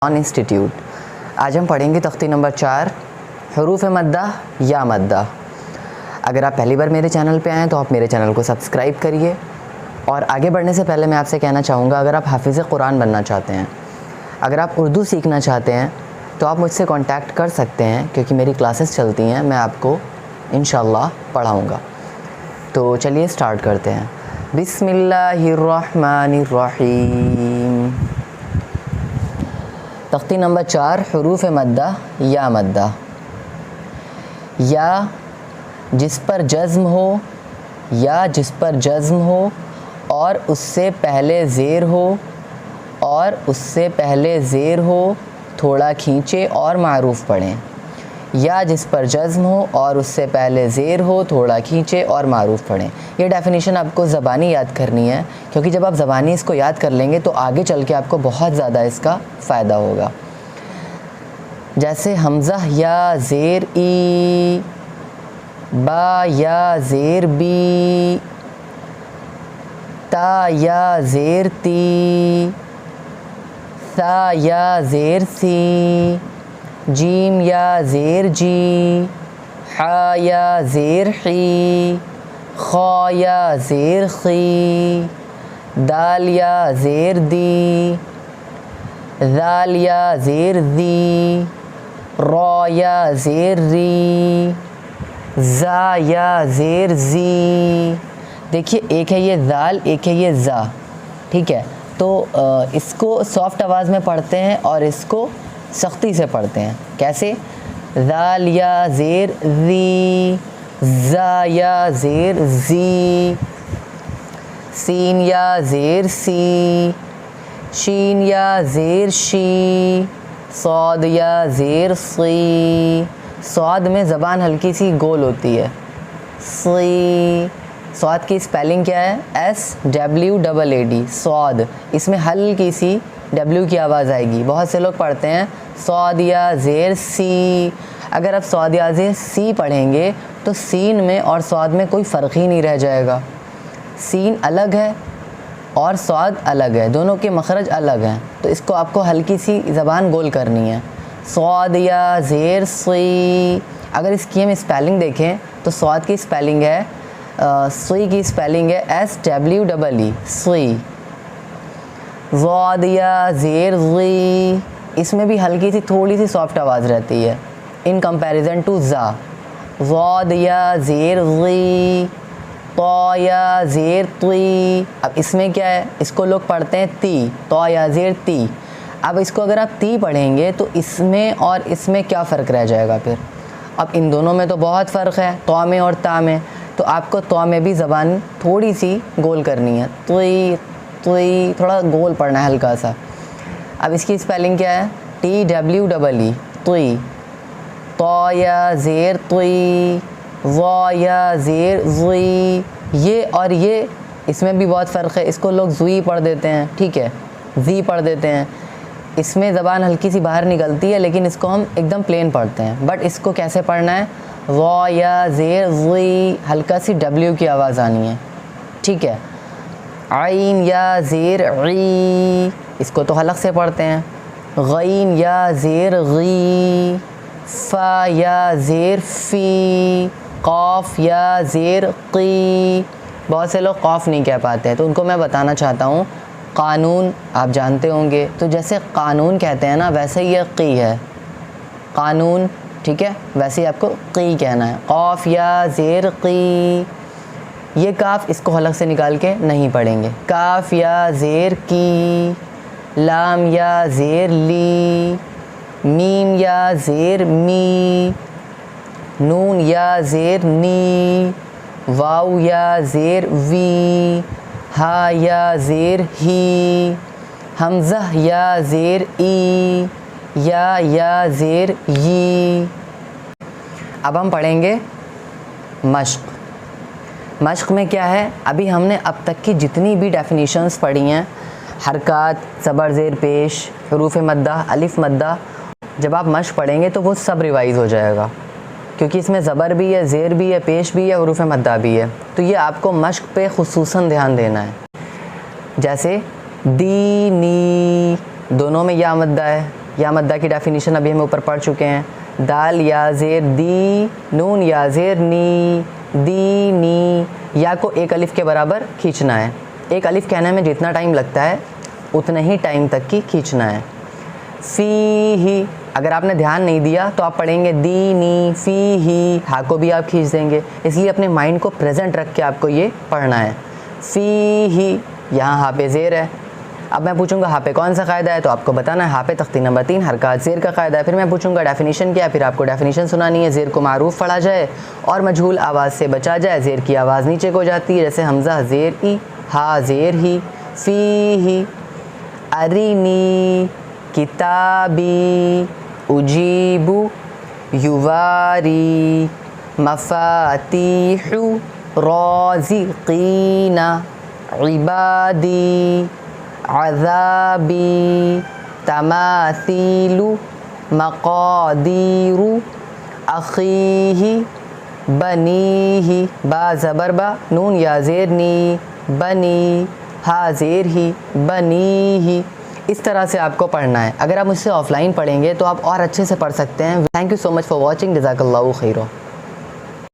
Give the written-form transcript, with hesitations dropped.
Institute. आज हम पढ़ेंगे तख्ती नंबर 4 हरूफ मद्दा या मद्दा। अगर आप पहली बार मेरे चैनल पे आएँ तो आप मेरे चैनल को सब्सक्राइब करिए। और आगे बढ़ने से पहले मैं आपसे कहना चाहूँगा, अगर आप हाफिज़ कुरान बनना चाहते हैं, अगर आप उर्दू सीखना चाहते हैं तो आप मुझसे कांटेक्ट कर सकते हैं, क्योंकि मेरी क्लासेस चलती हैं, मैं आपको इंशाअल्लाह पढ़ाऊँगा। तो चलिए स्टार्ट करते हैं। बिस्मिल्लाहिर्रहमानिर्रहीम। तख्ती नंबर 4 हरूफ मद्दा या मद्दा। या जिस पर जज़्म हो, या जिस पर जज़्म हो और उससे पहले ज़ेर हो, और उससे पहले ज़ेर हो, थोड़ा खींचे और मारूफ़ पढ़ें। या जिस पर जज़्म हो और उससे पहले ज़ेर हो, थोड़ा खींचे और मारूफ़ पढ़ें। ये डेफिनेशन आपको ज़बानी याद करनी है, क्योंकि जब आप ज़बानी इसको याद कर लेंगे तो आगे चल के आपको बहुत ज़्यादा इसका फ़ायदा होगा। जैसे हमज़ा या ज़ेर ई, बा या ज़ेर बी, ता या ज़ेर ती, सा या ज़ेर सी, जीम या ज़ेर जी, हा या ज़ेर ही, खा या ज़ेर खी, दाल या ज़ेर दी, दाल या ज़ेर दी, रा या ज़ेर री, ज़ा या ज़ेर ज़ी। देखिए, एक है ये दाल, एक है ये ज़ा, ठीक है। तो इसको सॉफ्ट आवाज़ में पढ़ते हैं और इसको सख्ती से पढ़ते हैं। कैसे? दाल या ज़ेर ज़ी, ज़ा या ज़ेर ज़ी, सीन या ज़ेर सी, शीन या ज़ेर शी, सौद या ज़ेर सी। सौद में ज़बान हल्की सी गोल होती है, सी। सौद की स्पेलिंग क्या है? SWAAD, सौद। इसमें हल्की सी W की आवाज़ आएगी। बहुत से लोग पढ़ते हैं सौद या ज़ेर सी। अगर आप सौद या ज़ेर सी पढ़ेंगे तो सीन में और सौद में कोई फ़र्क ही नहीं रह जाएगा। सीन अलग है और सौद अलग है, दोनों के मखरज अलग हैं। तो इसको आपको हल्की सी ज़बान गोल करनी है। सौद या ज़ेर सी। अगर इसकी हम स्पेलिंग देखें तो सौद की स्पेलिंग है, सुई की स्पेलिंग है SWEE, सुई। ज़ाद या ज़ेर ज़ी, इसमें भी हल्की सी थोड़ी सी सॉफ्ट आवाज़ रहती है इन कंपैरिजन टू ज़ा। ज़ाद या ज़ेर ज़ी, तो या ज़ेर ती। अब इसमें क्या है? इसको लोग पढ़ते हैं ती, तो या ज़ेर ती। अब इसको अगर आप ती पढ़ेंगे तो इसमें और इसमें क्या फ़र्क रह जाएगा फिर? अब इन दोनों में तो बहुत फ़र्क है, तो में और ता में। तो आपको तो में भी ज़बान थोड़ी सी गोल करनी है, तुई तुई, थोड़ा गोल पढ़ना है हल्का सा। अब इसकी स्पेलिंग क्या है? TWEE, तुई। तो या ज़ेर तुई, वा या ज़ेर ज़ुई। ये और ये इसमें भी बहुत फ़र्क है। इसको लोग ज़ुई पढ़ देते हैं, ठीक है, ज़ी पढ़ देते हैं। इसमें ज़बान हल्की सी बाहर निकलती है, लेकिन इसको हम एकदम प्लेन पढ़ते हैं। बट इसको कैसे पढ़ना है? वा या ज़ेर ज़ुई, हल्का सी W की आवाज़ आनी है, ठीक है। आइन या ज़ेर ग़ी, इसको तो हलक से पढ़ते हैं। गईन या ज़ेर ग़ी, फ़ा या ज़ेर फ़ी, क़ाफ़ या ज़ेर क़ी। बहुत से लोग क़ाफ़ नहीं कह पाते हैं, तो उनको मैं बताना चाहता हूँ, क़ानून आप जानते होंगे, तो जैसे क़ानून कहते हैं ना, वैसे ही ये क़ी है, क़ानून, ठीक है। वैसे ही आपको क़ी कहना है। क़ाफ़ या ज़ेर क़ी। ये काफ़ इसको हलक से निकाल के नहीं पढ़ेंगे। काफ़ या ज़ेर की, लाम या ज़ेर ली, मीम या ज़ेर मी, नून या ज़ेर नी, वाव या ज़ेर वी, हा या ज़ेर ही, हमज़ा या ज़ेर ई, या ज़ेर यी। अब हम पढ़ेंगे मश्क। मश्क में क्या है? अभी हमने अब तक की जितनी भी डेफिनेशंस पढ़ी हैं, हरकत, ज़बर ज़ेर पेश, हरूफ मद्दा, अलिफ मद्दा, जब आप मश्क पढ़ेंगे तो वो सब रिवाइज़ हो जाएगा, क्योंकि इसमें ज़बर भी है, ज़ेर भी है, पेश भी है, हरूफ मद्दा भी है। तो ये आपको मश्क पे खुसूसन ध्यान देना है। जैसे दी नी, दोनों में या मद्दा है, یا مدہ کی ڈیفینیشن ابھی ہم اوپر پڑھ چکے ہیں. دال یا زیر دی، نون یا زیر نی، دی نی. یا کو ایک الف کے برابر کھینچنا ہے. ایک الف کہنے میں جتنا ٹائم لگتا ہے اتنے ہی ٹائم تک کی کھینچنا ہے. فی ہی اگر آپ نے دھیان نہیں دیا تو آپ پڑھیں گے دی نی فی ہی، ہا کو بھی آپ کھینچ دیں گے. اس لیے اپنے مائنڈ کو پریزنٹ رکھ کے آپ کو یہ پڑھنا ہے. فی ہی، یہاں ہا پہ زیر ہے. اب میں پوچھوں گا ہا پہ کون سا قاعدہ ہے تو آپ کو بتانا ہے ہا پہ تختی نمبر 3 حرکات زیر کا قاعدہ ہے. پھر میں پوچھوں گا ڈیفینیشن کیا ہے، پھر آپ کو ڈیفینیشن سنانی ہے. زیر کو معروف پڑھا جائے اور مجہول آواز سے بچا جائے. زیر کی آواز نیچے کو جاتی ہے، جیسے حمزہ زیر ای، ہا زیر ہی. فی ہی ارینی کتابی اجیب یواری مفاتیح رازقین عبادی عذابی تماثیل مقادیر اخیہ بنیہ. با زبر با، نون یا زیر نی، بنی، ہا زیر ہی، بنیہ. اس طرح سے آپ کو پڑھنا ہے. اگر آپ مجھ سے آف لائن پڑھیں گے تو آپ اور اچھے سے پڑھ سکتے ہیں. Thank you so much for watching. جزاک اللہ خیرہ.